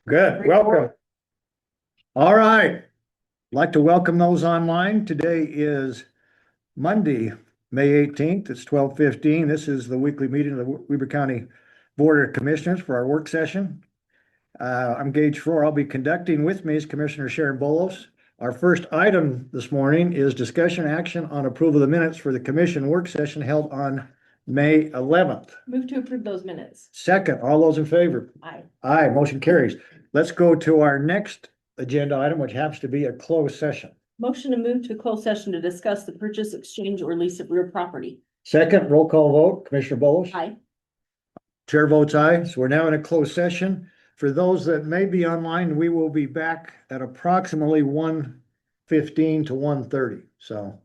Good, welcome. All right. Like to welcome those online. Today is Monday, May 18th. It's 12:15. This is the weekly meeting of the Weber County Board of Commissioners for our work session. I'm Gage Faur. I'll be conducting. With me is Commissioner Sharon Bolos. Our first item this morning is discussion action on approval of the minutes for the commission work session held on May 11th. Move to approve those minutes. Second, all those in favor? Aye. Aye, motion carries. Let's go to our next agenda item, which happens to be a closed session. Motion to move to a closed session to discuss the purchase, exchange, or lease of real property. Second, roll call vote, Commissioner Bolos? Aye. Chair votes aye. So we're now in a closed session. For those that may be online, we will be back at approximately 1:15 to 1:30. So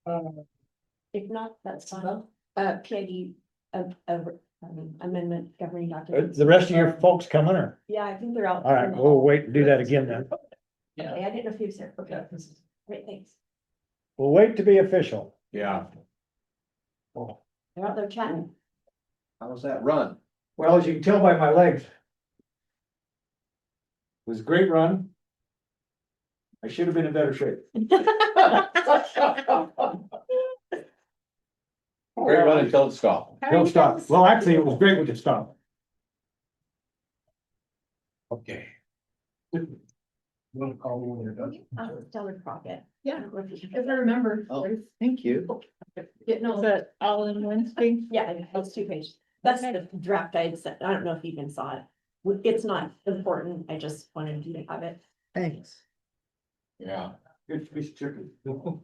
If not, that's fine. PID amendment governing documents. The rest of your folks coming or? Yeah, I think they're out. All right, in the we'll hall. wait and do that again then. Okay, I didn't know if he was there. Okay, great, thanks. We'll wait to be official. Yeah. They're out there chatting. How was that run? Well, as you can tell by my legs. It was a great run. I should have been in better shape. Great run until it stopped. Don't stop. Well, actually, it was great with the stop. Okay. Want to call me when you're done? Stellar Crockett. Yeah. If I remember. Oh, thank you. Yeah, no, Is that all in one thing? yeah, it's 2 pages. That's the draft I had sent. I don't know if you even saw it. It's not important. I just wanted you to have it. Thanks. Yeah. Good piece of chicken. You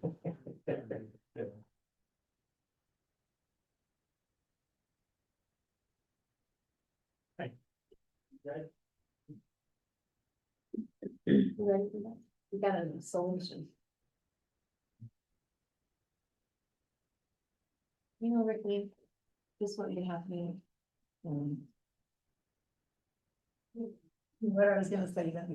ready for that? We got a solution. You know, Ricky, this want you to have me. What I was gonna say that.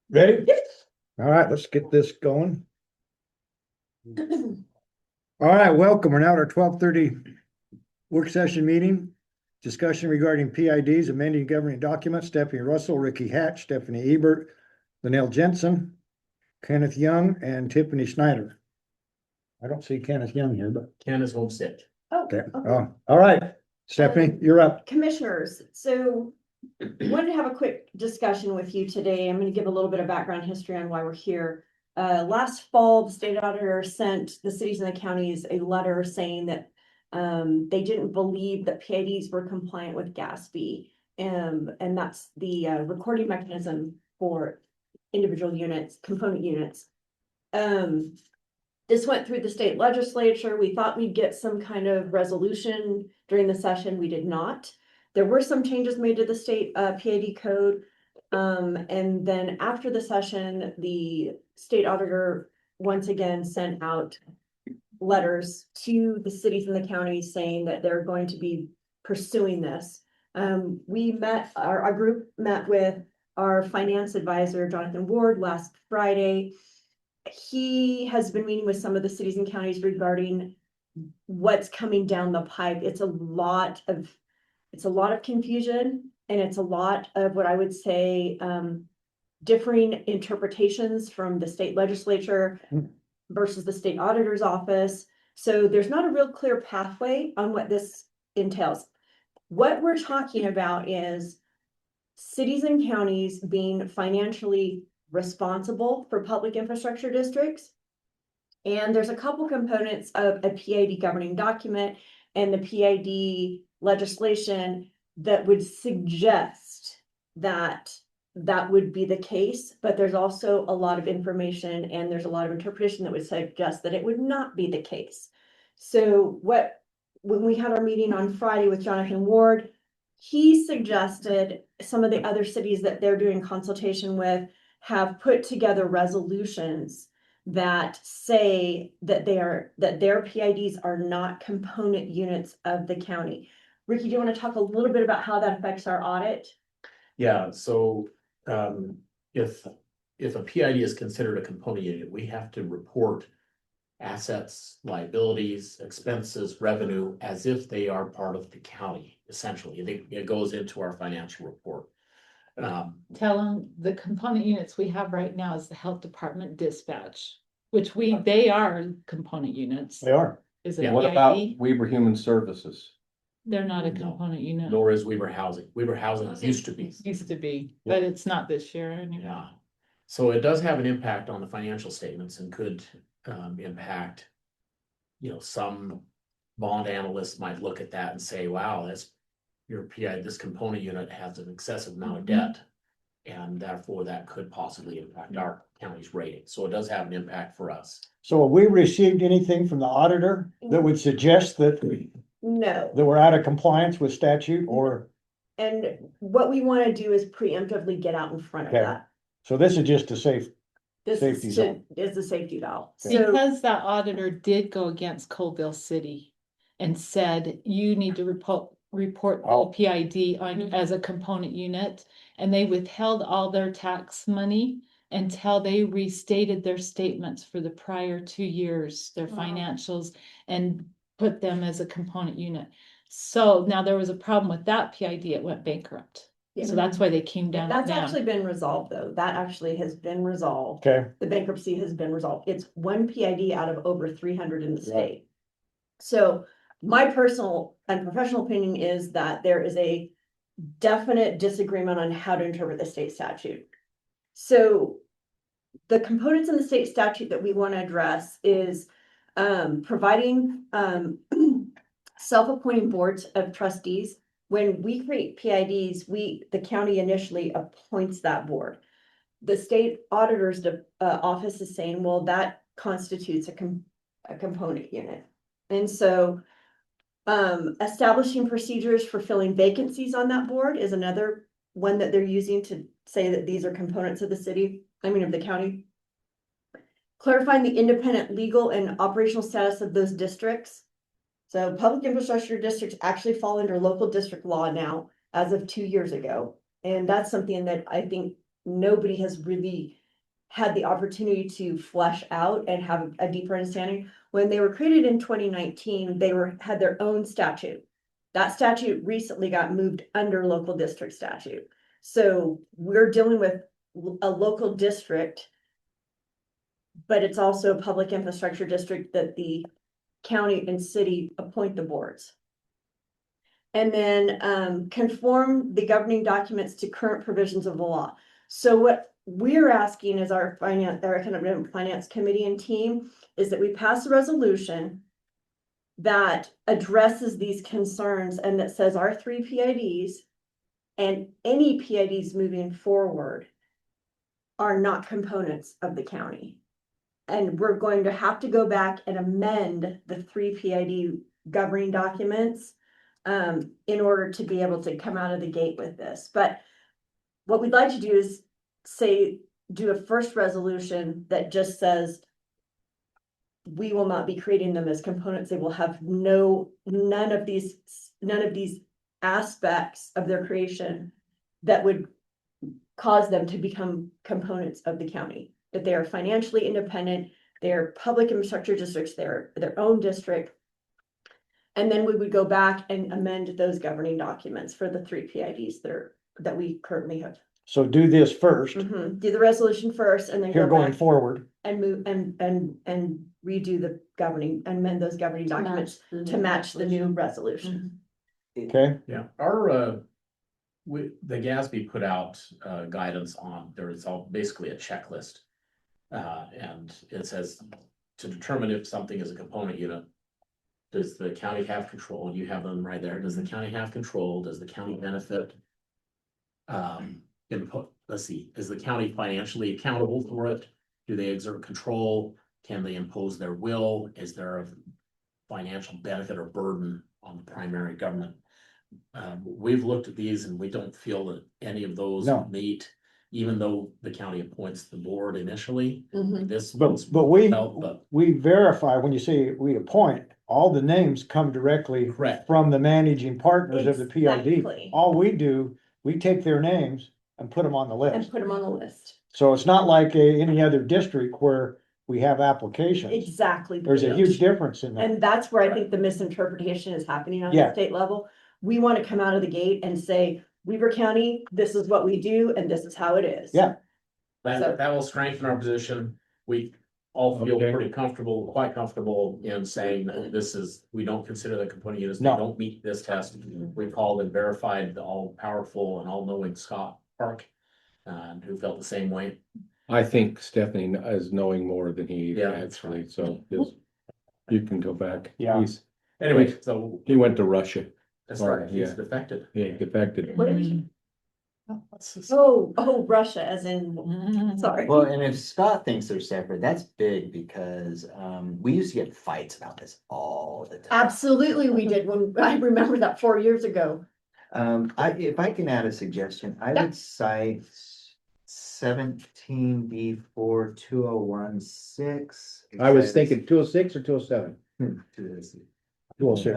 Ready? All right, let's get this going. All right, welcome. We're now at our 12:30 work session meeting. Discussion regarding PIDs, amending governing documents, Stephanie Russell, Ricky Hatch, Stephanie Ebert, Linnell Jensen, Kenneth Young, and Tiffany Snyder. I don't see Kenneth Young here, but, Ken is homesick. okay. Oh, all right. Stephanie, you're up. Commissioners, so wanted to have a quick discussion with you today. I'm going to give a little bit of background history on why we're here. Last fall, the state auditor sent the cities and the counties a letter saying that they didn't believe that PIDs were compliant with GASB. And that's the recording mechanism for individual units, component units. This went through the state legislature. We thought we'd get some kind of resolution during the session. We did not. There were some changes made to the state PID code. And then after the session, the state auditor once again sent out letters to the cities and the counties saying that they're going to be pursuing this. We met, our group met with our finance advisor, Jonathan Ward, last Friday. He has been meeting with some of the cities and counties regarding what's coming down the pipe. It's a lot of confusion, and it's a lot of what I would say, differing interpretations from the state legislature versus the state auditor's office. So there's not a real clear pathway on what this entails. What we're talking about is cities and counties being financially responsible for public infrastructure districts. And there's a couple components of a PID governing document and the PID legislation that would suggest that that would be the case, but there's also a lot of information and there's a lot of interpretation that would suggest that it would not be the case. So when we had our meeting on Friday with Jonathan Ward, he suggested some of the other cities that they're doing consultation with have put together resolutions that say that their PIDs are not component units of the county. Ricky, do you want to talk a little bit about how that affects our audit? Yeah, so if a PID is considered a component unit, we have to report assets, liabilities, expenses, revenue as if they are part of the county, essentially. It goes into our financial report. Tell them the component units we have right now is the health department dispatch, which they are component units. They are. Is Yeah. it What about PID? Weber Human Services? They're not a No. component unit. Nor is Weber Housing. Weber Housing used to be. Used to be, but it's not this year anymore. Yeah. So it does have an impact on the financial statements and could impact, some bond analysts might look at that and say, wow, that's your PI, this component unit has an excessive amount of debt. And therefore that could possibly impact our county's rating. So it does have an impact for us. So have we received anything from the auditor that would suggest that No. we're out of compliance with statute or, And what we want to do is preemptively get out in front of Okay. that. so this is just a safe, This Safety is zone. is the safety valve. So, Because that auditor did go against Colville City and said, you need to report all Oh. PID on as a component unit. And they withheld all their tax money until they restated their statements for the prior 2 years, their Wow. financials, and put them as a component unit. So now there was a problem with that PID, it went bankrupt. Yeah. So that's why they came down. that's now. actually been resolved though. That actually has been resolved. okay, The bankruptcy has been resolved. It's one PID out of over 300 in the Right. state. So my personal and professional opinion is that there is a definite disagreement on how to interpret the state statute. So the components in the state statute that we want to address is providing self-appointing boards of trustees. When we create PIDs, the county initially appoints that board. The state auditor's office is saying, well, that constitutes a component unit. And so establishing procedures for filling vacancies on that board is another one that they're using to say that these are components of the of the county. Clarifying the independent legal and operational status of those districts. So public infrastructure districts actually fall under local district law now as of 2 years ago. And that's something that I think nobody has really had the opportunity to flesh out and have a deeper understanding. When they were created in 2019, they had their own statute. That statute recently got moved under local district statute. So we're dealing with a local district, but it's also a public infrastructure district that the county and city appoint the boards. And then conform the governing documents to current provisions of the law. So what we're asking as our economic finance committee and team is that we pass a resolution that addresses these concerns and that says our 3 PIDs and any PIDs moving forward are not components of the county. And we're going to have to go back and amend the 3 PID governing documents in order to be able to come out of the gate with this. But what we'd like to do is do a first resolution that just says we will not be creating them as components. They will have none of these aspects of their creation that would cause them to become components of the county. That they are financially independent, they're public infrastructure districts, they're their own district. And then we would go back and amend those governing documents for the 3 PIDs that we currently have. so do this first, Do the resolution first and then here go going back forward. and move and redo the amend those governing documents to match the new resolution. Okay, Yeah, the GASB put out guidance on, there is basically a checklist. And it says to determine if something is a component unit. Does the county have control? You have them right there. Does the county have control? Does the county benefit? Let's see, is the county financially accountable for it? Do they exert control? Can they impose their will? Is there a financial benefit or burden on the primary government? We've looked at these and we don't feel that any of those No. meet, even though the county appoints the board initially. This. but But we verify, when you say we appoint, all the names come directly correct, from the managing partners of the PID. Exactly. All we do, we take their names and put them on the And list. put them on the list. So it's not like any other district where we have applications. Exactly. There's a huge difference in that. And that's where I think the misinterpretation is happening on Yeah. the state level. We want to come out of the gate and say, Weaver County, this is what we do and this is how it is. Yeah. that will strengthen our position. We all feel Okay. pretty comfortable, quite comfortable in saying that we don't consider the component units, they No. don't meet this test. We called and verified the all-powerful and all-knowing Scott Park, who felt the same way. I think Stephanie is knowing more than he Yeah. actually, so you can go back. Yeah. Anyway, so He went to Russia. that's right, Right, he's yeah. defected. Yeah, he defected. What did he- Oh, Russia, as in, sorry. Well, and if Scott thinks they're separate, that's big because we used to get fights about this all the time. Absolutely, we did, when, I remember that 4 years ago. If I can add a suggestion, I Yeah. would cite 17B4 2016. I was thinking 206 or 207. Dual six.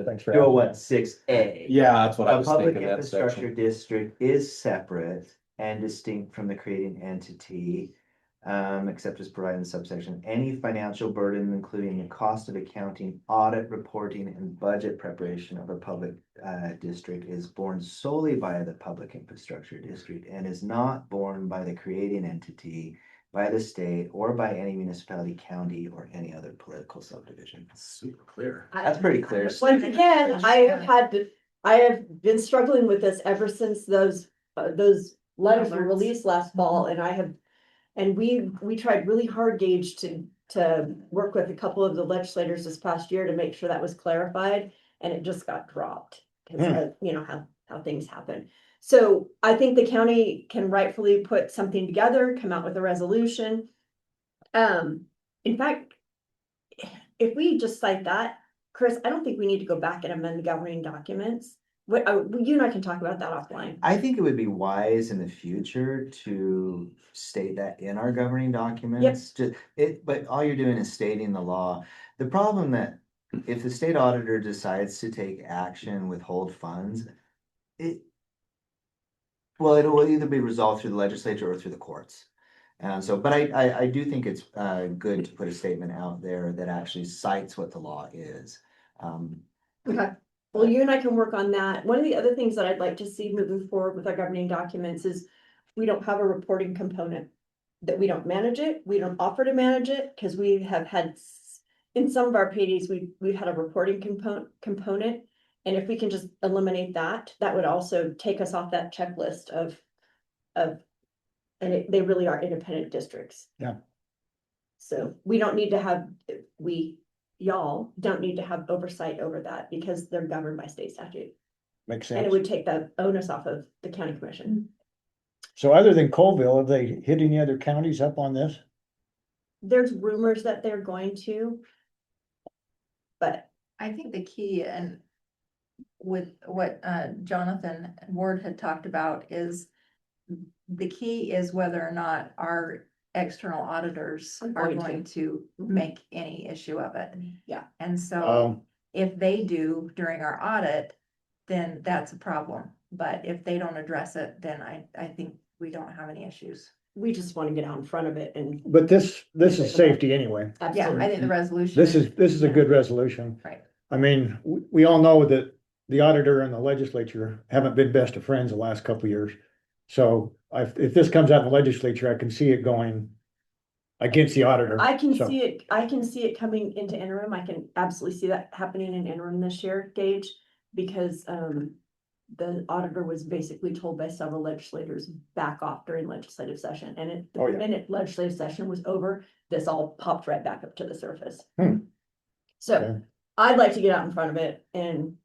Thanks for asking. 2016A. Yeah, that's what I A was public thinking, that infrastructure section. district is separate and distinct from the creating entity. Except as provided in subsection, any financial burden, including the cost of accounting, audit, reporting, and budget preparation of a public district is borne solely by the public infrastructure district and is not borne by the creating entity, by the state, or by any municipality, county, or any other political subdivision. Super clear. That's pretty clear. Once again, I have been struggling with this ever since those letters were released last fall, and we tried really hard, Gage, to work with a couple of the legislators this past year to make sure that was clarified, and it just got dropped. Cause you know how things happen. So I think the county can rightfully put something together, come out with a resolution. In fact, if we just cite that, Chris, I don't think we need to go back and amend the governing documents. What, you and I can talk about that offline. I think it would be wise in the future to state that in our governing documents. But all you're doing is stating the law. The problem that if the state auditor decides to take action, withhold funds, it'll either be resolved through the legislature or through the courts. But I do think it's good to put a statement out there that actually cites what the law is. Okay, well, you and I can work on that. One of the other things that I'd like to see moving forward with our governing documents is we don't have a reporting component. That we don't manage it, we don't offer to manage it, because we have had, in some of our PIDs, we've had a reporting component. And if we can just eliminate that, that would also take us off that checklist of, and they really are independent districts. Yeah. So we don't need to have, y'all don't need to have oversight over that because they're governed by state statute. Makes And it sense. would take the onus off of the county commission. So other than Colville, have they hit any other counties up on this? There's rumors that they're going to. But I think the key and with what Jonathan Ward had talked about is the key is whether or not our external auditors are going to make any issue of it. Yeah. And so if they do during our audit, then that's a problem. But if they don't address it, then I think we don't have any issues. we just want to get out in front of it and. But this is safety anyway. Yeah, I think the resolution. This is a good resolution. Right. I mean, we all know that the auditor and the legislature haven't been best of friends the last couple of years. So if this comes out in the legislature, I can see it going against the auditor. I can So- see it coming into interim. I can absolutely see that happening in interim this year, Gage, because the auditor was basically told by several legislators, back off during legislative session, and Oh, the yeah. minute legislative session was over, this all popped right back up to the surface. Hmm. So Okay. I'd like to get out in front of it and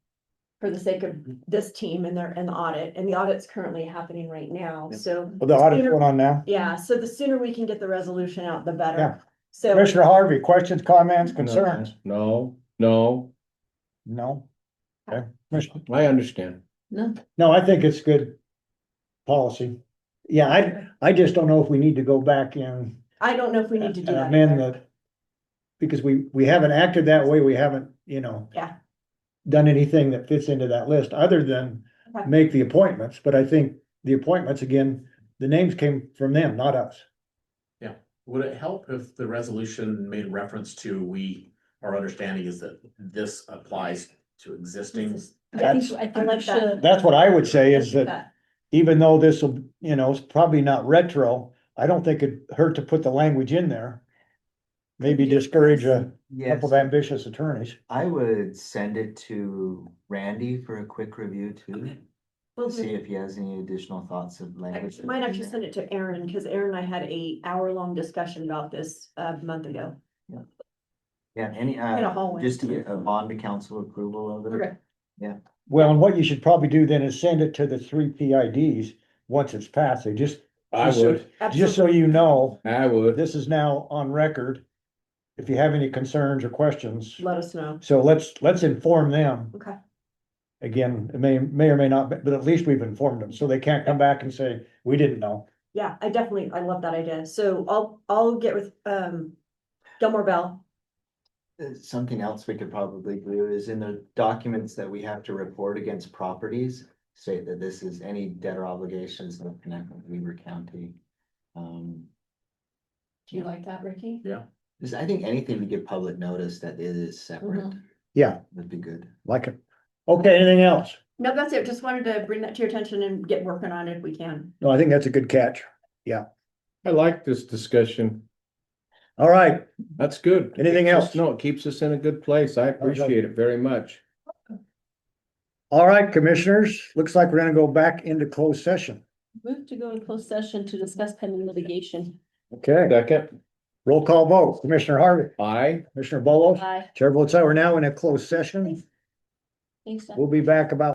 for the sake of this team and the audit's currently happening right now, so. Well, the audit's sooner- going on now. Yeah, so the sooner we can get the resolution out, the Yeah. better. So. Commissioner Harvey, questions, comments, concerns? No. No? Okay. I understand. No, I think it's good policy. Yeah, I just don't know if we need to go back in I don't know if we need to do and that. amend either. the, because we haven't acted that way, we haven't, Yeah. done anything that fits into that list, other than Okay. make the appointments, but I think the appointments, again, the names came from them, not us. Would it help if the resolution made reference to our understanding is that this applies to existing? I think I like we that. should. That's what I would say is Let's do that even though this will, it's probably not retro, I don't think it'd hurt to put the language in there. Maybe discourage a Yes, couple of ambitious attorneys. I would send it to Randy for a quick review too. We'll See do- if he has any additional thoughts of I language. might actually send it to Aaron, because Aaron and I had a hour-long discussion about this a month ago. Yeah, any, In a hallway. just to get a bond to council approval of it. Okay. Well, and what you should probably do then is send it to the three PIDs once it's passed, they just, I would, just so you know, I would. this is now on record. If you have any concerns or questions, Let us know. so let's inform them. Okay. Again, it may or may not, but at least we've informed them, so they can't come back and say, we didn't know. Yeah, I love that idea. So I'll get with, Gilmore Bell. Something else we could probably do is in the documents that we have to report against properties, state that this is any debt or obligations that connect with Weber County. Um, Do you like that, Ricky? I think anything to give public notice that it is separate Yeah, would be good. like it. Okay, anything else? No, that's it. Just wanted to bring that to your attention and get working on it if we can. No, I think that's a good catch. I like this discussion. All right, That's good. Anything Keeps us- else? No, it keeps us in a good place. I appreciate it very much. all right, commissioners, looks like we're gonna go back into closed session. Move to go in closed session to discuss pending litigation. Okay, Second, roll call vote. Commissioner Harvey, aye. Commissioner Bolos, Aye. chair votes aye. We're now in a closed session. Thanks, Don. We'll be back about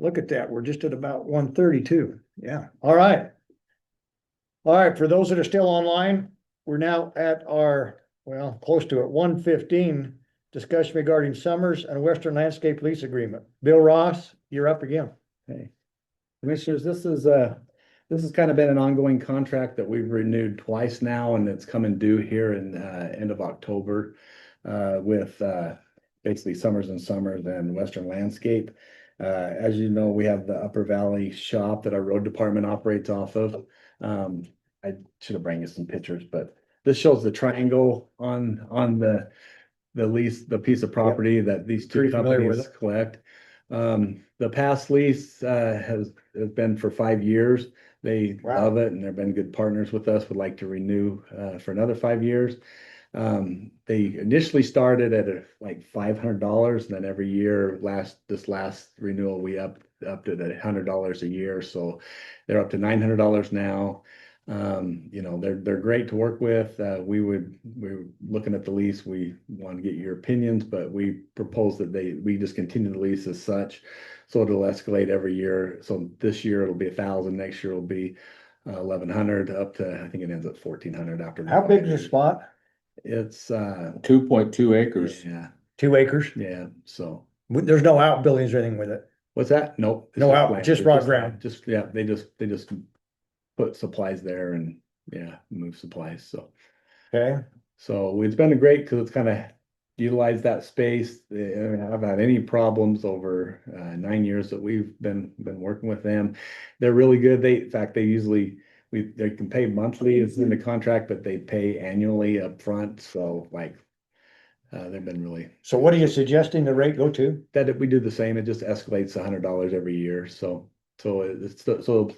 Look at that, we're just at about 1:32. Yeah, all right. All right, for those that are still online, we're now at our, well, close to it, 1:15. Discussion regarding Summers and Western Landscape Lease Agreement. Bill Ross, you're up again. Okay. Commissioners, this has kind of been an ongoing contract that we've renewed twice now, and it's coming due here in, end of October, with, basically Summers and Summers and Western Landscape. As you know, we have the Upper Valley shop that our road department operates off of. I should have brought you some pictures, but this shows the triangle on the lease, the piece of property that these two Pretty familiar with companies collect. The past lease has been for 5 years. They Wow. love it and they've been good partners with us, would like to renew for another 5 years. They initially started at like $500, and then every year, this last renewal, we upped it at $100 a year. So they're up to $900 now. You know, they're great to work with. We're looking at the lease. We want to get your opinions, but we propose that we just continue the lease as such. So it'll escalate every year. So this year it'll be 1,000, next year it'll be 1,100, up to, I think it ends at 1,400 after. How big is the spot? It's 2.2 acres. yeah, 2 acres? yeah, so. There's no outbuildings or anything with it. What's that? Nope. it's No out- land. just It's raw ground. Just, yeah, they just put supplies there and, yeah, move supplies, so. Okay, So it's been great because it's kind of utilized that space. I mean, I haven't had any problems over 9 years that we've been working with them. They're really good. In fact, they can pay monthly, it's in the contract, but they pay annually up front. So like, they've been really, so what are you suggesting the rate go to? that we do the same. It just escalates $100 every year. So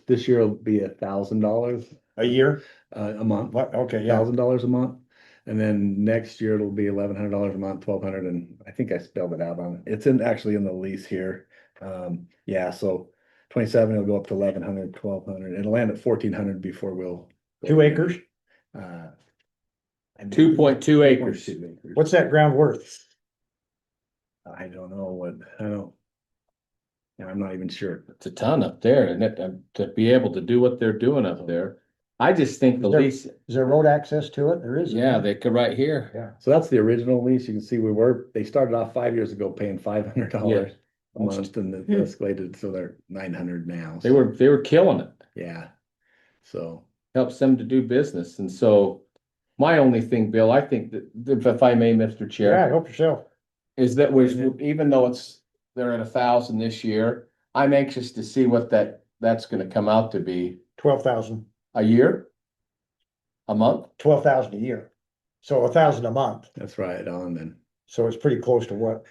this year will be $1,000 A year? a month. What, okay, yeah. $1,000 a month. And then next year it'll be $1,100 a month, 1,200, and I think I spelled it out on, it's actually in the lease here. Yeah, so 27, it'll go up to 1,100, 1,200, it'll land at 1,400 before we'll. 2 acres? 2.2 acres. 2.2 acres. What's that ground worth? I don't know I'm not even sure. It's a ton up there, and to be able to do what they're doing up there. I just think the Is there- lease, Is there road access to it? There is. yeah, they could right here. Yeah. So that's the original lease. You can see they started off 5 years ago paying $500 a month, and it escalated, so they're 900 now. They were killing it. Yeah, so. Helps them to do business. And so my only thing, Bill, I think that if I may, Mr. Chair. Yeah, help yourself. Is that even though they're at 1,000 this year, I'm anxious to see what that's gonna come out to be 12,000, a year? A month? 12,000 a year. So 1,000 a month. That's right on then, So it's pretty close to what?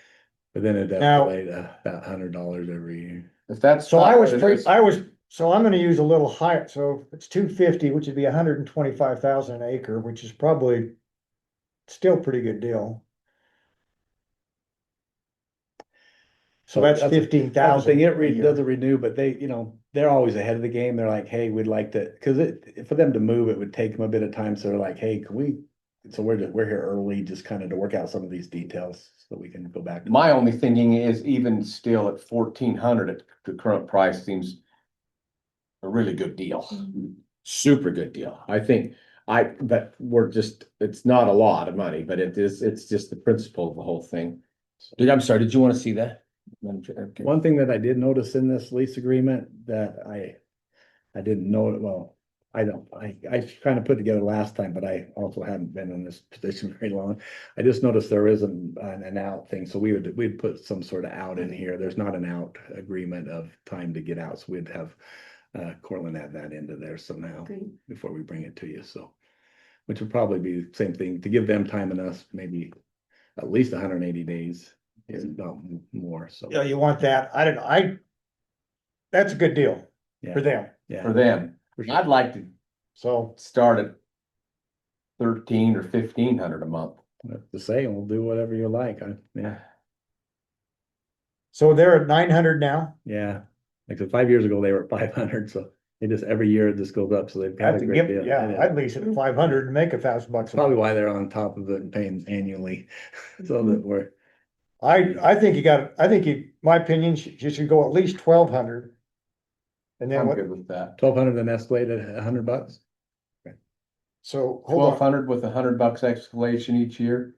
but then it Now- escalated about $100 every year. If that's. So not I'm gonna use a little higher, so it's 250, which would be 125,000 an acre, which is probably still a pretty good deal. So that's That's 15,000. It doesn't renew, but they're always ahead of the game. They're like, hey, we'd like to, for them to move, it would take them a bit of time. So they're like, hey, so we're here early, just kind of to work out some of these details so we can go back. My only thinking is even still at 1,400 at the current price seems a really good deal. Super good deal. I think but it's not a lot of money, but it's just the principle of the whole thing. I'm sorry, did you want to see that? Okay. One thing that I did notice in this lease agreement that I didn't know, well, I kind of put together last time, but I also haven't been in this position very long. I just noticed there isn't an out thing, so we'd put some sort of out in here. There's not an out agreement of time to get out, so we'd have Cortland add that into there somehow Great. before we bring it to you, so. Which would probably be the same thing, to give them time and us maybe at least 180 days, if not more, so. Yeah, you want that. I don't know. That's a good deal Yeah. for them. Yeah. For them, For sure. I'd like to So start at 1,300 or 1,500 a month. That's the say, we'll do whatever you like. Yeah, So they're at 900 now. yeah. Like I said, 5 years ago, they were at 500, so it just every year it just goes up, so they've got That's a a great gift. deal. Yeah, It is. I'd lease it at 500 and make $1,000 a Probably month. why they're on top of it and paying annually, so that we're. I think my opinion, you should go at least 1,200. And then I'm what, good with that. 1,200 and escalated $100. so hold on. 1,200 with $100 escalation each year.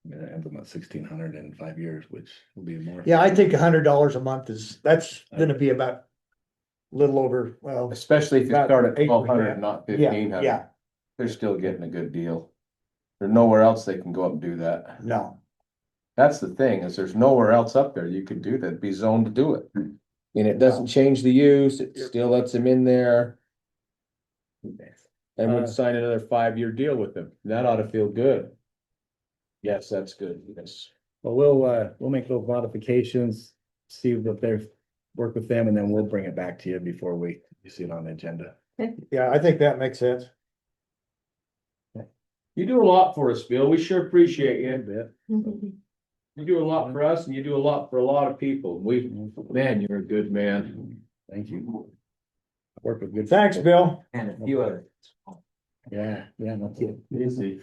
Yeah, ends up at 1,600 in 5 years, which will be more. Yeah, I think $100 a month that's gonna be about a little over, well, Especially if you About start at 8%. 1,200, not yeah, 1,500. yeah, They're still getting a good deal. There's nowhere else they can go up and do that. no. That's the thing, is there's nowhere else up there you could do that, be zoned to do it. And it doesn't change the use, it still lets them in there. And would sign another 5-year deal with them. That ought to feel good. Yes, that's good, yes. Well, we'll make those modifications, see what they're, work with them, and then we'll bring it back to you before you see it on the agenda. Yeah, I think that makes sense. You do a lot for us, Bill, we sure appreciate you. Bit. You do a lot for us and you do a lot for a lot of people. Man, you're a good man. Thank you. Work with good. Thanks, people. Bill. And a few other. Yeah, no kidding. Easy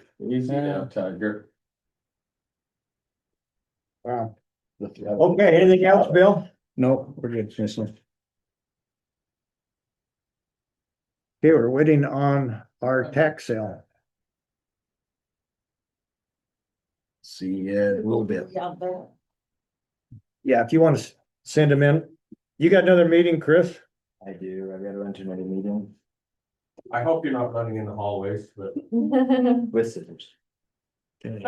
now, Tiger. Wow. Okay, anything else, Bill? No, we're good, Commissioner. Okay, we're waiting on our tax sale. See you in a little bit. Yeah, if you want to send them in. You got another meeting, Chris? I do, I gotta run to another meeting I hope you're not running in the hallways, but. with scissors. Okay.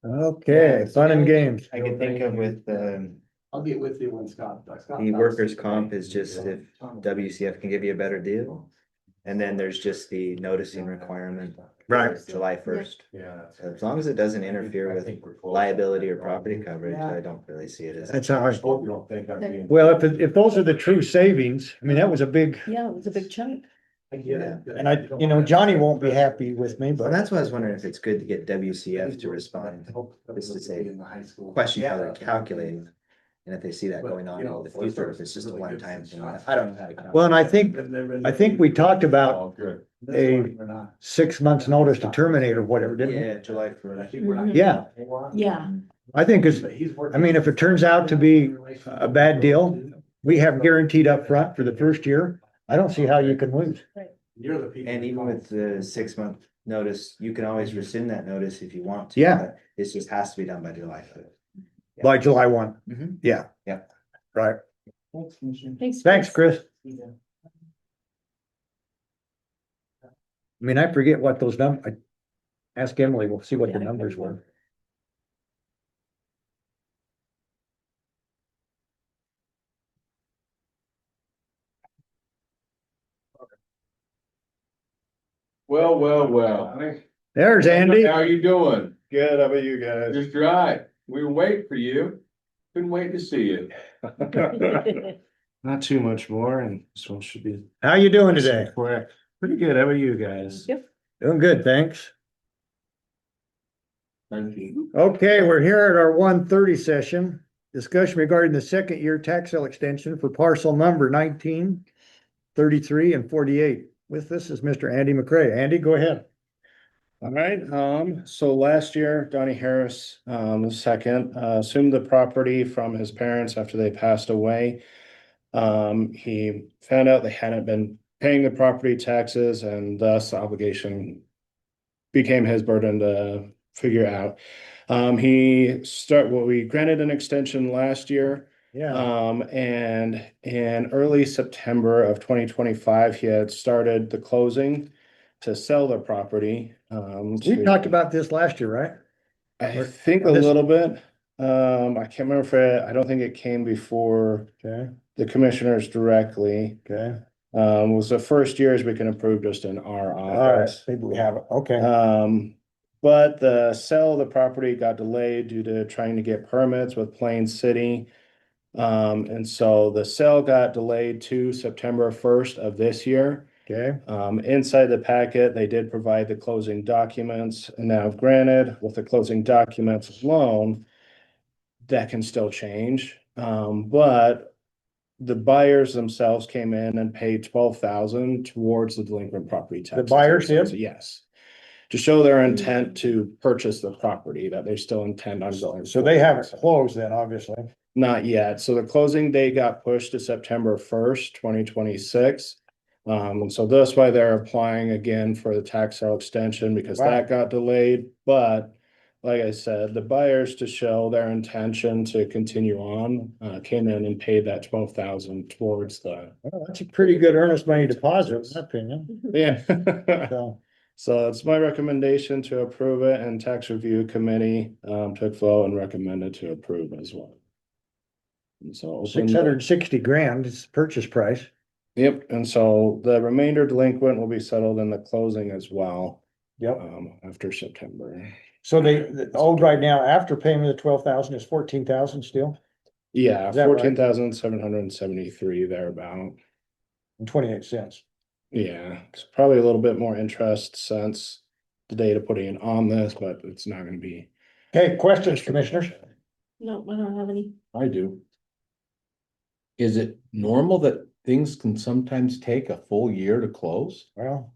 Okay, fun and games. I can think of with, I'll get with you when Scott. the workers' comp is just if WCF can give you a better deal. And then there's just the noticing requirement. Right. July 1st. Yeah. As long as it doesn't interfere with liability or property coverage, I don't really see it as. That's how I, Hope you don't think I'm being. well, if those are the true savings, I mean, that was a big, Yeah, it was a big chunk. I get it. and Johnny won't be happy with me, Well, but that's why I was wondering if it's good to get WCF to respond, just to say, question how they're calculating. And if they see that going on in the future, if it's just a one-time thing, I don't know how to. well, and I think we talked about Oh, good. a 6 months notice to terminate or whatever, didn't we? Yeah, July 1st. Yeah, Yeah. I think I mean, if it turns out to be a bad deal, we have guaranteed up front for the first year. I don't see how you can lose. And even with the 6-month notice, you can always rescind that notice if you want to. Yeah. But it just has to be done by July 1st. By July 1. Mhm. Yeah. Yeah. Right. Thanks. Thanks, Chris. I mean, I forget what those I ask Emily, we'll see what the numbers were. Well. There's Andy. How you doing? Good, how about you guys? Just right. We were waiting for you. Couldn't wait to see you. Not too much more, and this one should be. How you doing today? Quick. Pretty good. How about you guys? Yep. Doing good, thanks. Thank you. Okay, we're here at our 1:30 session. Discussion regarding the second year tax sale extension for parcel number 19, 33, and 48. With this is Mr. Andy McCray. Andy, go ahead. All right, so last year, Donnie Harris, the second, assumed the property from his parents after they passed away. He found out they hadn't been paying the property taxes, and thus the obligation became his burden to figure out. We granted an extension last year. Yeah, And in early September of 2025, he had started the closing to sell the property. we talked about this last year, right? I think a this- little bit. I can't remember I don't think it came before Okay, the commissioners directly. okay. Was the first years we can approve just in our All right, office. maybe we have it. Okay. But the sale of the property got delayed due to trying to get permits with Plain City. And so the sale got delayed to September 1st of this year. Okay, Inside the packet, they did provide the closing documents, and now granted, with the closing documents alone, that can still change. But the buyers themselves came in and paid 12,000 towards the delinquent property tax. buyers did? Yes. To show their intent to purchase the property, that they still intend on going. So they haven't closed then, obviously. Not yet. So the closing date got pushed to September 1st, 2026. And so that's why they're applying again for the tax sale extension because Wow. that got delayed. But like I said, the buyers, to show their intention to continue on, came in and paid that 12,000 towards the, Well, that's a pretty good earnest money deposit, in my opinion. yeah. So, So it's my recommendation to approve it, and tax review committee took vote and recommended to approve as well. And so. 660 grand is the purchase price. Yep, and so the remainder delinquent will be settled in the closing as well, Yep. after September. So they owed right now after payment of 12,000 is 14,000 still Yeah, Is that right? 14,773 thereabout. and 28 cents. Yeah, it's probably a little bit more interest since the date of putting it on this, but it's not gonna be. Okay, questions, commissioners? No, I don't have any. I do. Is it normal that things can sometimes take a full year to close? Well,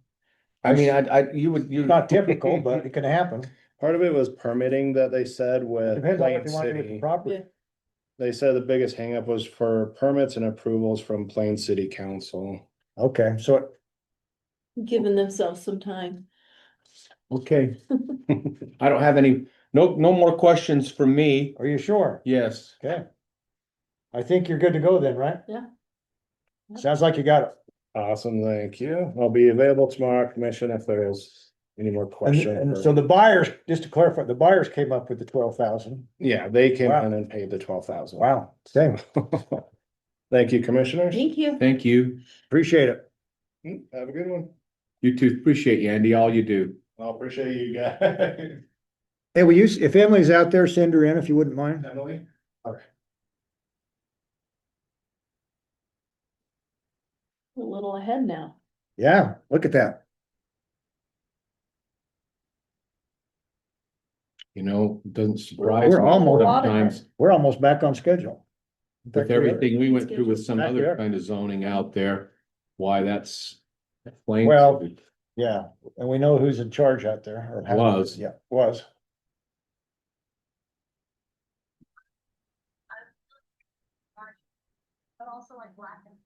I mean, you not typical, but it can happen. Part of it was permitting that they said with Depends on what Plain they want to do with the City. property. They said the biggest hangup was for permits and approvals from Plain City Council. Okay, so Giving themselves some time. Okay. I don't have any, no more questions for me. are you sure? Yes. Okay. I think you're good to go then, right? Yeah. Sounds like you got it. Awesome, thank you. I'll be available tomorrow, commission, if there is any more And questions. so the buyers, just to clarify, the buyers came up with the 12,000. Yeah, they came Wow. in and paid the 12,000. Wow, okay, Thank you, commissioners. Thank you. Thank you. appreciate it. Have a good one. You too. Appreciate you, Andy, all you do. I appreciate you guys. Hey, will you, if Emily's out there, send her in if you wouldn't mind. Emily? A little ahead now. Yeah, look at that. You know, it doesn't surprise We're me almost- sometimes We're almost back on schedule. In fact, with everything we went through with some Back other there. kind of zoning out there, why that's. Plain Well, City. Yeah, and we know who's in charge out there. Or has- Was. Yeah, was. But also like black and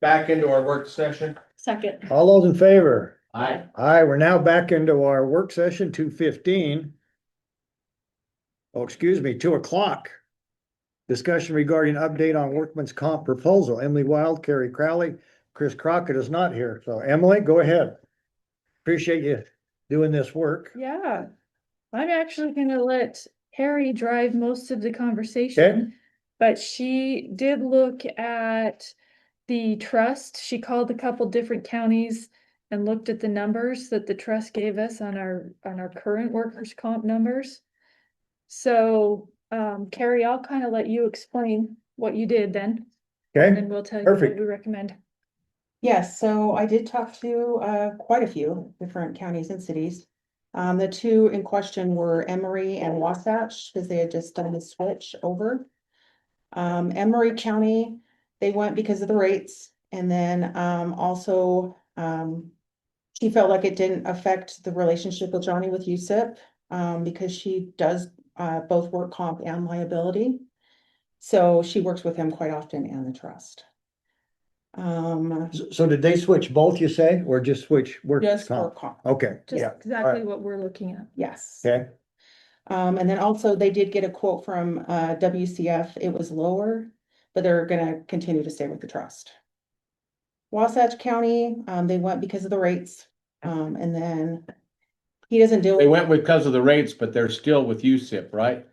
back into our work session. Second. All those in favor? Aye. Aye, we're now back into our work session, 2:15. Oh, excuse me, 2 o'clock. Discussion regarding update on workman's comp proposal. Emily Wild, Carrie Crowley, Chris Crockett is not here. So Emily, go ahead. Appreciate you doing this work. Yeah, I'm actually gonna let Harry drive most of the conversation. But she did look at the trust. She called a couple different counties and looked at the numbers that the trust gave us on our current workers' comp numbers. So, Carrie, I'll kind of let you explain what you did then, and Okay, we'll tell you what perfect. we recommend. Yes, so I did talk to quite a few different counties and cities. The two in question were Emory and Wasatch, because they had just done the switch over. Emory County, they went because of the rates, and then also she felt like it didn't affect the relationship with Johnny with USIP, because she does both work comp and liability. So she works with him quite often and the trust. So did they switch both, you say, or just switch work? Just work comp, Okay, Just yeah, exactly what we're looking at. yes. okay, And then also they did get a quote from WCF. It was lower, but they're gonna continue to stay with the trust. Wasatch County, they went because of the rates. And then he doesn't They deal went because of the rates, but they're still with USIP, right?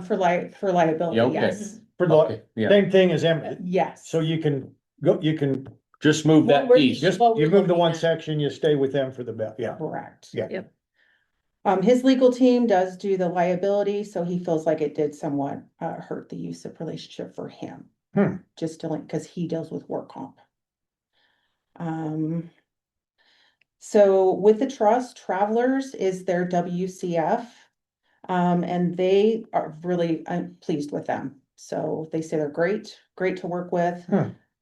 for liability, Yeah, okay. yes. for the Okay, yeah. same thing as Emily. Yes. So you can go, you can Just move that Well, piece. just, What we're you move to looking one at. section, you stay with them for the belt, yeah, Correct. yeah. Yep. His legal team does do the liability, so he feels like it did somewhat hurt the USIP relationship for him. Just to because he deals with work comp. So with the trust, Travelers is their WCF. And they are really, I'm pleased with them. So they say they're great to work with.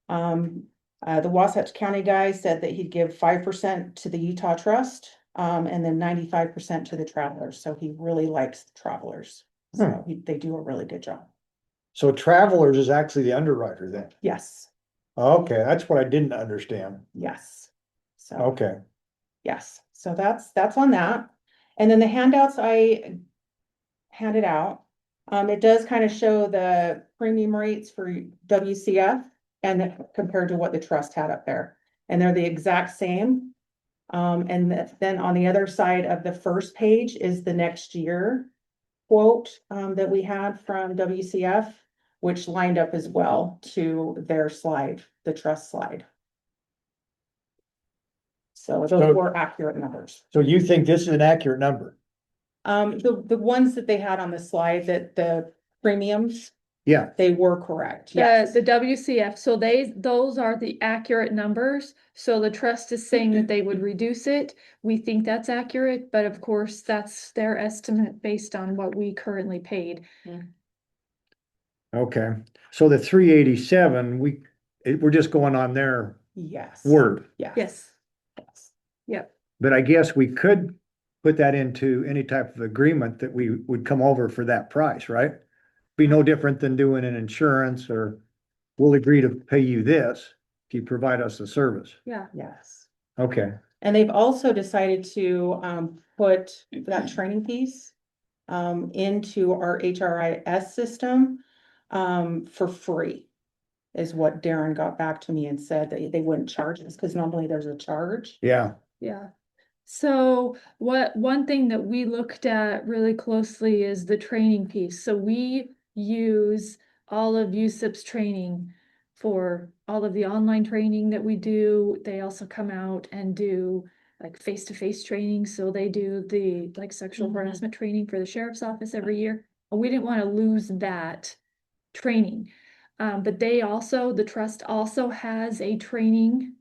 The Wasatch County guy said that he'd give 5% to the Utah Trust, and then 95% to the Travelers. So he really likes the Travelers. So they do a really good job. So Travelers is actually the underwriter then? Yes, Okay, that's what I didn't understand. yes. So. Okay, Yes, so that's on that. And then the handouts I handed out, it does kind of show the premium rates for WCF and compared to what the trust had up there. And they're the exact same. And then on the other side of the first page is the next year quote that we had from WCF, which lined up as well to their slide, the trust slide. So those were accurate numbers. so you think this is an accurate number? The ones that they had on the slide, that the premiums, Yeah, they were correct, The, yes. the WCF, so those are the accurate numbers. So the trust is saying that they would reduce it. We think that's accurate, but of course, that's their estimate based on what we currently paid. okay, so the 387, we're just going on their Yes. word. Yes, Yes. yep. But I guess we could put that into any type of agreement that we would come over for that price, right? Be no different than doing an insurance, or we'll agree to pay you this if you provide us the service. Yeah. Yes. Okay, And they've also decided to put that training piece into our HRIS system for free. Is what Darren got back to me and said that they wouldn't charge us, because normally there's a charge. yeah, Yeah. So one thing that we looked at really closely is the training piece. So we use all of USIP's training for all of the online training that we do. They also come out and do like face-to-face training. So they do the like sexual harassment training for the sheriff's office every year. And we didn't want to lose that training. But the trust also has a training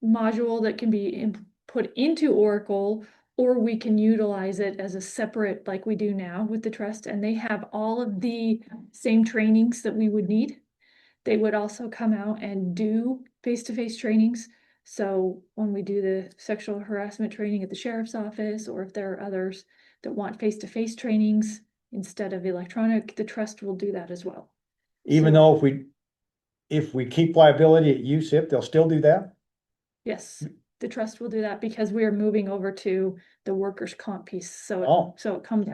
module that can be put into Oracle, or we can utilize it as a separate, like we do now with the trust, and they have all of the same trainings that we would need. They would also come out and do face-to-face trainings. So when we do the sexual harassment training at the sheriff's office, or if there are others that want face-to-face trainings instead of electronic, the trust will do that as well. even So- though if we keep liability at USIP, they'll still do that? Yes, the trust will do that because we are moving over to the workers' comp piece, so, Oh. so it comes.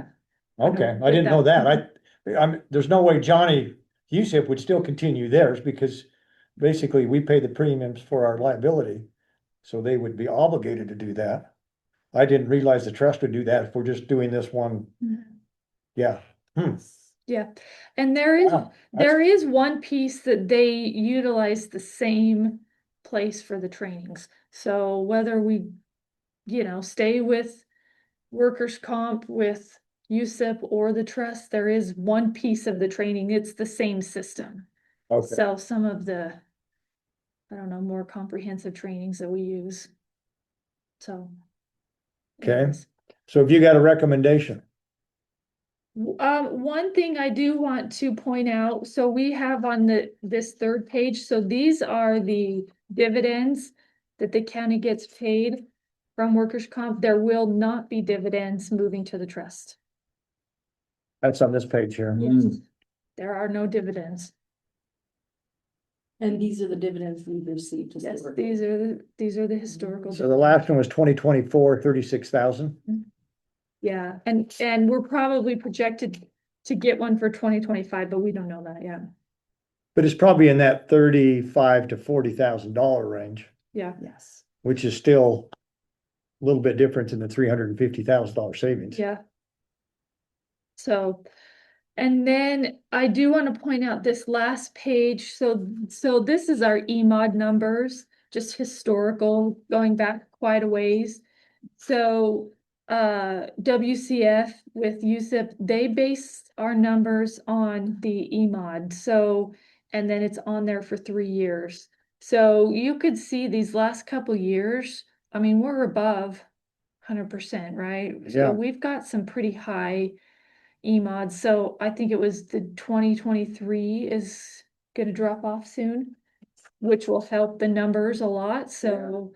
Okay, I didn't know that. There's no way Johnny USIP would still continue theirs because basically we pay the premiums for our liability. So they would be obligated to do that. I didn't realize the trust would do that if we're just doing this one. Yeah. Yeah, and there is, Wow, there is one piece that they utilize the same place for the trainings. So whether we, stay with workers' comp with USIP or the trust, there is one piece of the training, it's the same system. Okay, So some of the, I don't know, more comprehensive trainings that we use. So. okay. anyways. So have you got a recommendation? One thing I do want to point out, so we have on this third page, so these are the dividends that the county gets paid from workers' comp. There will not be dividends moving to the trust. That's on this page here. Yes. There are no dividends. And these are the dividends we've received. Yes, these are the historical. So the last one was 2024, 36,000. Yeah, and we're probably projected to get one for 2025, but we don't know that yet. But it's probably in that $35,000 to $40,000 range, Yeah. Yes. which is still a little bit different than the $350,000 savings. Yeah. So, and then I do want to point out this last page. So this is our EMOD numbers, just historical, going back quite a ways. So, WCF with USIP, they base our numbers on the EMOD. So, and then it's on there for 3 years. So you could see these last couple years, I mean, we're above 100%, right? Yeah. So we've got some pretty high EMOD. So I think it was the 2023 is gonna drop off soon, which will help the numbers a lot. So,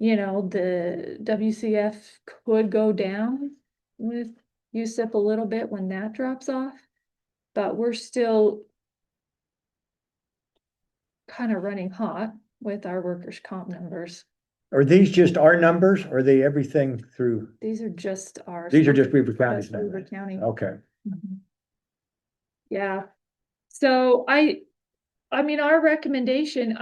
the WCF could go down with USIP a little bit when that drops off, but we're still kind of running hot with our workers' comp numbers. Are these just our numbers or are they everything through? These are just ours. These are just Weber County's Just Weber numbers. County. Okay. Mhm. Yeah, so I mean, our recommendation,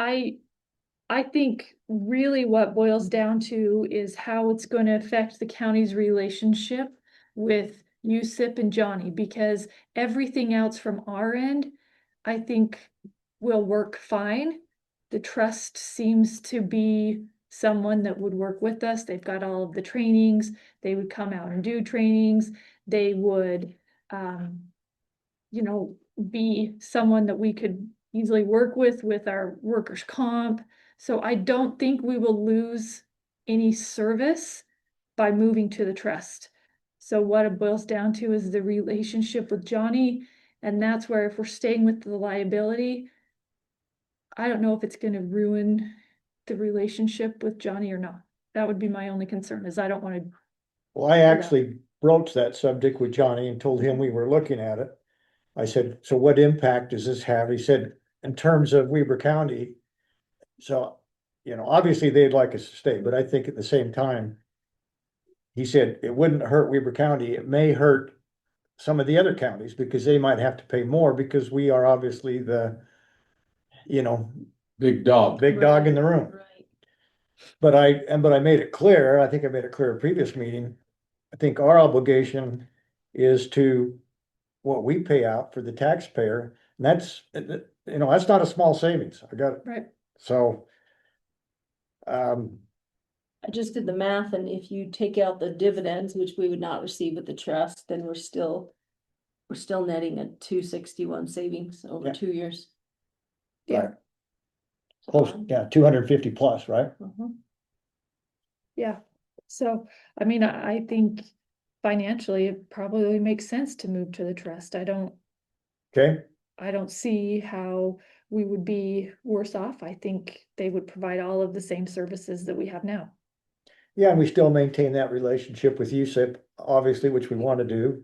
I think really what boils down to is how it's going to affect the county's relationship with USIP and Johnny, because everything else from our end, I think will work fine. The trust seems to be someone that would work with us. They've got all of the trainings. They would come out and do trainings. They would, be someone that we could easily work with our workers' comp. So I don't think we will lose any service by moving to the trust. So what it boils down to is the relationship with Johnny, and that's where if we're staying with the liability, I don't know if it's gonna ruin the relationship with Johnny or not. That would be my only concern, is I don't wanna. Well, I actually broached that subject with Johnny and told him we were looking at it. I said, so what impact does this have? He said, in terms of Weber County. So, obviously they'd like us to stay, but I think at the same time, he said it wouldn't hurt Weber County. It may hurt some of the other counties because they might have to pay more because we are obviously the, Big dog. big dog in the room. Right. But I made it clear, I think I made it clear at previous meeting. I think our obligation is to what we pay out for the taxpayer. And that's, that's not a small savings. I got it. Right. So. I just did the math, and if you take out the dividends, which we would not receive with the trust, then we're still netting a 261 savings over Yeah. 2 years. Right. Close, yeah, 250 plus, right? Yeah, so, I mean, I think financially, it probably makes sense to move to the trust. I don't see how we would be worse off. I think they would provide all of the same services that we have now. Yeah, and we still maintain that relationship with USIP, obviously, which we want to do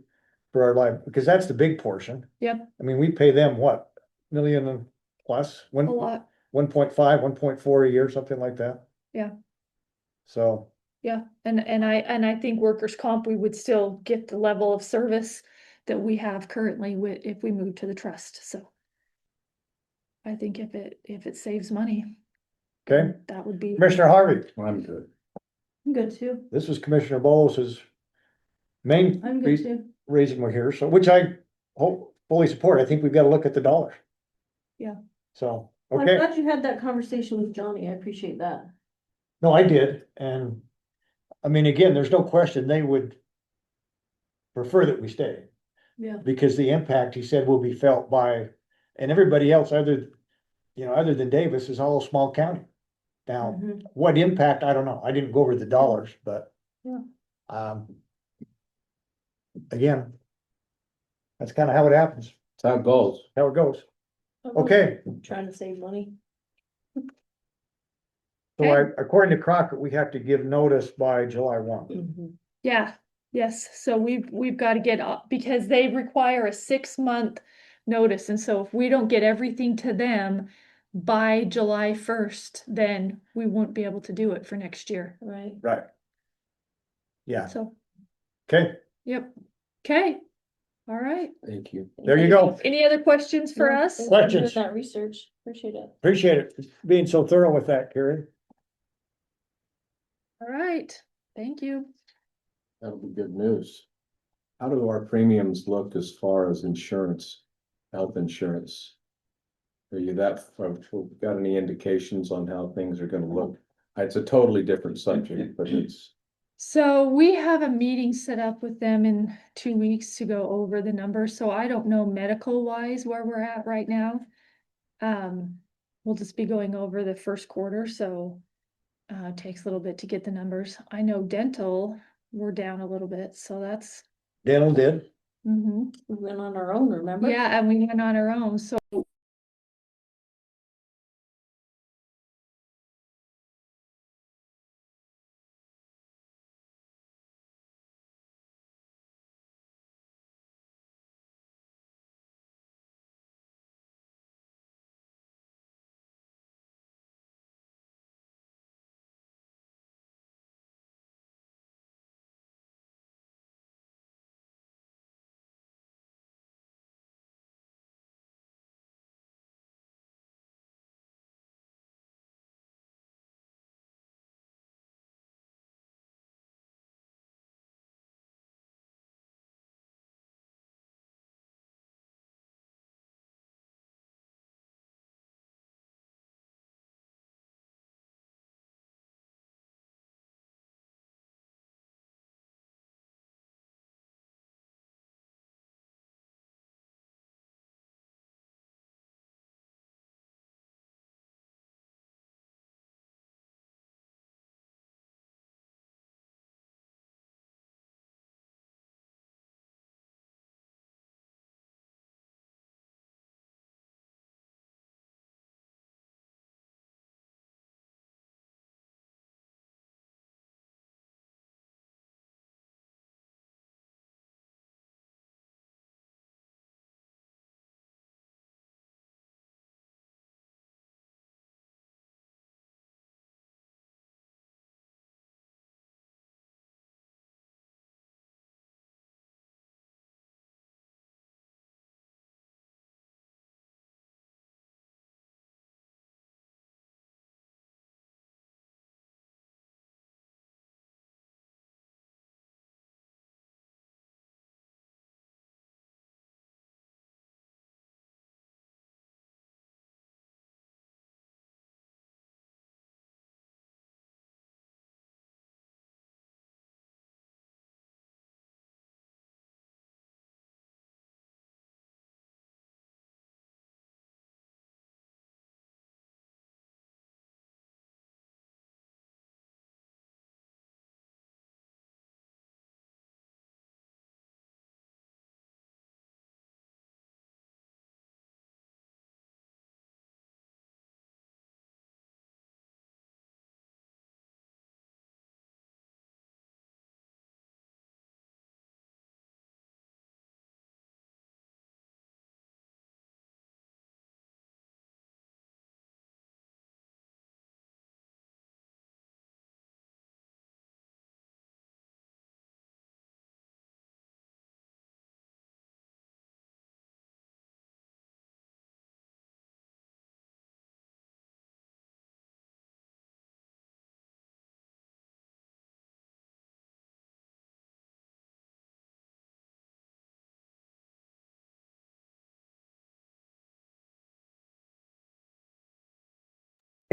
for our life, because that's the big portion. Yep. I mean, we pay them what, million and plus, a lot. 1.5, 1.4 a year, something like that. Yeah. So, Yeah, and I think workers' comp, we would still get the level of service that we have currently if we move to the trust, so. I think if it saves money, okay, that would be. Commissioner Harvey, I'm good. I'm good too. this was Commissioner Bolus's main I'm good too. reason we're here, so, which I hope fully support. I think we've got to look at the dollars. Yeah. So, Well, I'm okay, glad you had that conversation with Johnny. I appreciate that. no, I did, and I mean, again, there's no question they would prefer that we stay. Yeah. Because the impact, he said, will be felt by, and everybody else other than Davis is all small county. Now, Mhm. what impact, I don't know. I didn't go over the dollars, but. Yeah. Again, that's kind of how it happens, That's how it goes. how it goes. I'm Okay, Trying to save money. so according to Crockett, we have to give notice by July 1. Yeah, yes, so we've got to get up, because they require a 6-month notice, and so if we don't get everything to them by July 1st, then we won't be able to do it for next year, Right. Right. Yeah, so, okay, yep, okay, all right. Thank you. there you go. Any other questions for Yeah, us? thanks for doing Questions? That research, appreciate it. Appreciate it being so thorough with that, Carrie. All right, thank you. That'll be good news. How do our premiums look as far as insurance, health insurance? Are you got any indications on how things are gonna look? It's a totally different subject, but it's, So we have a meeting set up with them in 2 weeks to go over the numbers, so I don't know medical wise where we're at right now. We'll just be going over the first quarter, so it takes a little bit to get the numbers. I know dental, we're down a little bit, so that's. Dental did. Mhm. We went on our own, remember? Yeah, and we went on our own, so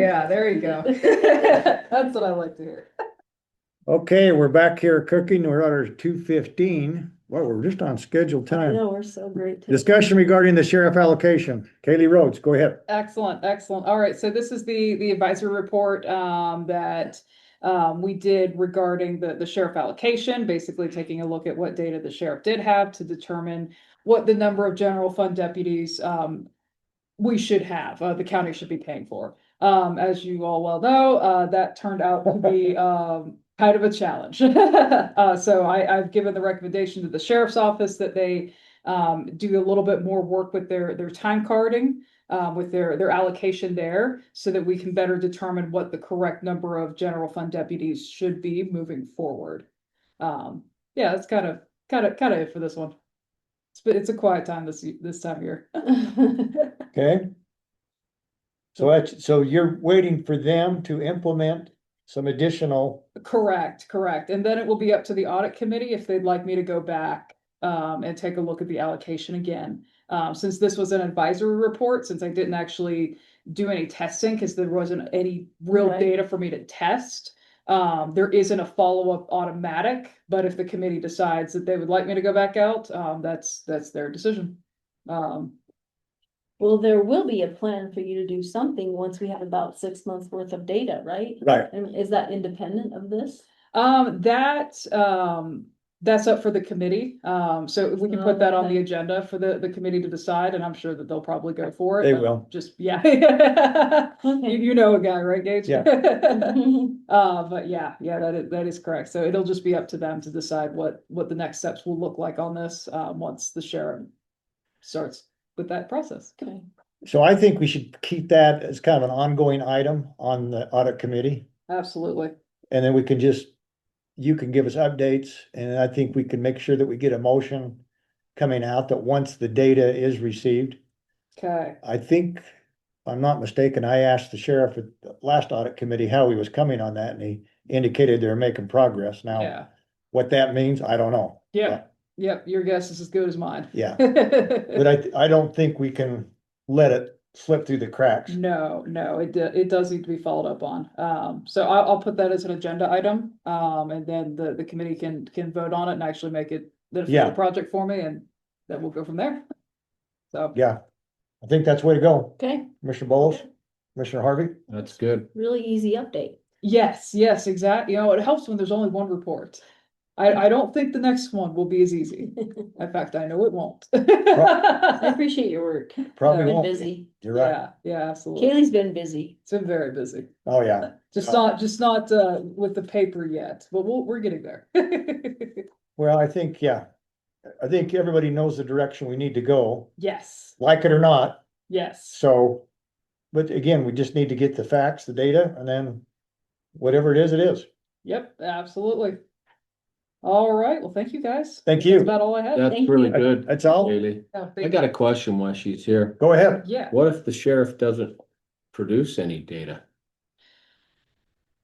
Yeah, there you go. That's what I like to hear. Okay, we're back here cooking. We're at our 2:15. Well, we're just on scheduled I time. know, we're so great. today. Discussion regarding the sheriff allocation. Kaylee Rhodes, go ahead. Excellent, excellent. All right, so this is the advisory report that we did regarding the sheriff allocation, basically taking a look at what data the sheriff did have to determine what the number of general fund deputies we should have, the county should be paying for. As you all well know, that turned out to be kind of a challenge. So I've given the recommendation to the sheriff's office that they do a little bit more work with their time carding, with their allocation there, so that we can better determine what the correct number of general fund deputies should be moving forward. Yeah, that's kind of it for this one. It's a quiet time this time of year. Okay. So you're waiting for them to implement some additional, Correct. And then it will be up to the audit committee if they'd like me to go back and take a look at the allocation again. Since this was an advisory report, since I didn't actually do any testing because there wasn't any real Right. data for me to test. There isn't a follow-up automatic, but if the committee decides that they would like me to go back out, that's their decision. Well, there will be a plan for you to do something once we have about 6 months worth of data, right? right? And is that independent of this? That's up for the committee. So we can put that on the Okay. agenda for the committee to decide, and I'm sure that they'll probably go for it. They but will. Just, yeah. Okay. You know a guy, right, Gage? Yeah. But yeah, that is correct. So it'll just be up to them to decide what the next steps will look like on this, once the sheriff starts with that process. Okay. So I think we should keep that as kind of an ongoing item on the audit committee. Absolutely. And then we can you can give us updates, and I think we can make sure that we get a motion coming out that once the data is received. Okay. I think, if I'm not mistaken, I asked the sheriff at the last audit committee how he was coming on that, and he indicated they're making progress. Now, Yeah. what that means, I don't know. Yep. Your guess is as good as mine. Yeah. But I don't think we can let it slip through the cracks. No, it does need to be followed up on. So I'll put that as an agenda item. And then the committee can vote on it and actually make it the Yeah. official project for me, and then we'll go from there. So. Yeah, I think that's the way to go. Okay, Commissioner Bowles, Commissioner Harvey. That's good. really easy update. Yes, exactly. You know, it helps when there's only one report. I don't think the next one will be as easy. In fact, I know it won't. I appreciate your work. Probably Been won't. busy. You're right. Yeah, absolutely. Kaylee's been busy. It's been very busy. Oh, yeah. Just not with the paper yet, but we're getting there. Well, I think everybody knows the direction we need to go, Yes, like it or not. yes. So, but again, we just need to get the facts, the data, and then whatever it is. Yep, absolutely. All right, well, thank you guys. Thank That's you. about all I had. That's Thank really you. good, That's all. Haley. Oh, I thank got a you. question while she's here. Go ahead. Yeah, What if the sheriff doesn't produce any data?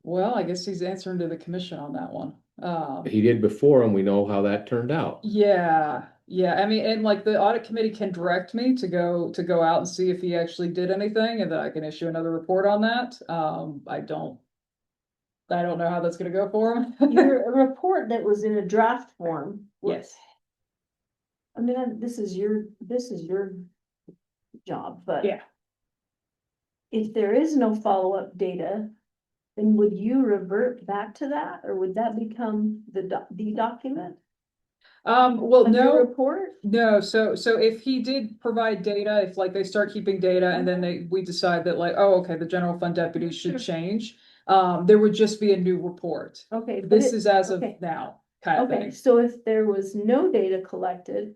well, I guess he's answering to the commission on that one. He did before and we know how that turned out. Yeah, I mean, and like the audit committee can direct me to go out and see if he actually did anything, and then I can issue another report on that. I don't know how that's gonna go for him. Your report that was in a draft form. Yes. I mean, this is your job, but. Yeah. If there is no follow-up data, then would you revert back to that, or would that become the document? Well, of your no. Report? No, so if he did provide data, if like they start keeping data and then we decide that like, oh, okay, the general fund deputies should change, there would just be a new report. Okay. but This it- is as of okay. now, kind of Okay, thing. so if there was no data collected,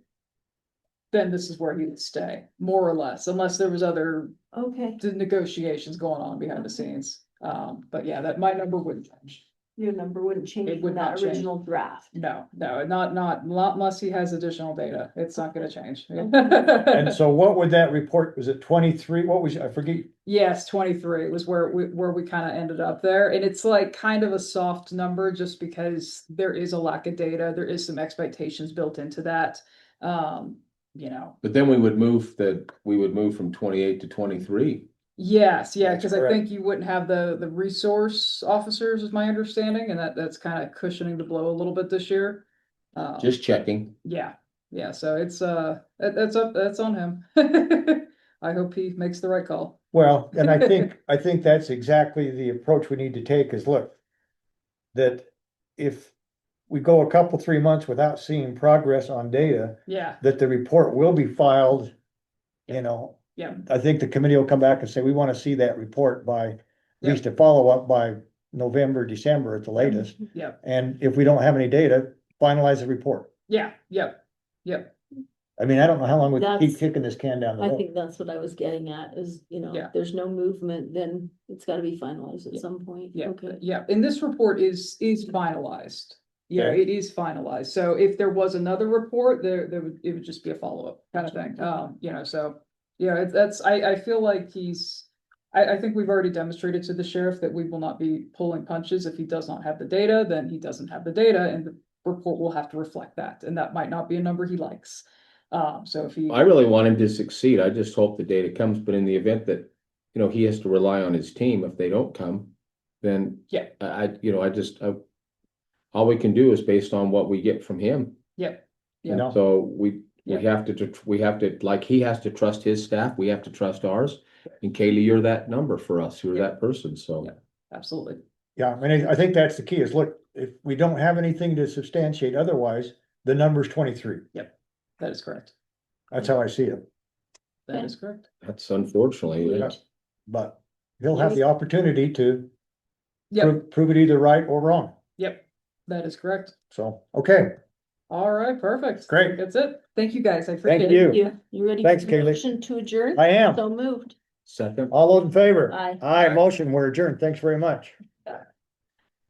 Then this is where he would stay, more or less, unless there was other okay, negotiations going on behind the scenes. But yeah, my number wouldn't change. your number wouldn't change It from would not that change. original draft. No, not unless he has additional data. It's not gonna change. And so what would that report, was it 23? What was, I forget. Yes, 23 was where we kind of ended up there. And it's like kind of a soft number just because there is a lack of data. There is some expectations built into that. You know, But then we would move from 28 to 23. Yes, yeah, That's because I correct. think you wouldn't have the resource officers, is my understanding, and that's kind of cushioning the blow a little bit this year. Just checking. Yeah, yeah, so it's that's on him. I hope he makes the right call. Well, and I think that's exactly the approach we need to take is look, that if we go a couple, 3 months without seeing progress on data, Yeah, that the report will be filed, you know. yeah, I think the committee will come back and say, we want to see that report by, at Yeah. least a follow-up by November, December at the latest. yeah, And if we don't have any data, finalize the report. yeah, yep, yep, I mean, I don't know how long we keep That's- kicking this can down the I road. think that's what I was getting at is, Yeah. if there's no movement, then it's gotta be finalized at Yeah. some point. yeah, Okay. yeah, and this report is finalized. Yeah, Okay. it is finalized, so if there was another report, it would just be a follow-up kind of thing, so. Yeah, I feel like I think we've already demonstrated to the sheriff that we will not be pulling punches. If he does not have the data, then he doesn't have the data, and the report will have to reflect that, and that might not be a number he likes. So if he. I really want him to succeed. I just hope the data comes, but in the event that, he has to rely on his team, if they don't come, then Yeah. all we can do is based on what we get from him. Yep, You know? So we Yeah. have to, like, he has to trust his staff, we have to trust ours. And Kaylee, you're that number for us, you're Yeah. that person, so. Yeah. Absolutely. Yeah, I mean, I think that's the key is look, if we don't have anything to substantiate otherwise, the number's 23. That is correct. That's how I see it. That Okay. is correct. That's unfortunately, Yeah. But he'll have the opportunity to Yep, prove it either right or wrong. yep, that is correct. So, okay, All right, perfect. Great. That's it. Thank you, guys. I Thank appreciate it. you. You ready? Thanks, for the Kaylee. motion to adjourn? I am. So moved. second. All those in favor? Aye. Aye, motion, we're adjourned. Thanks very much.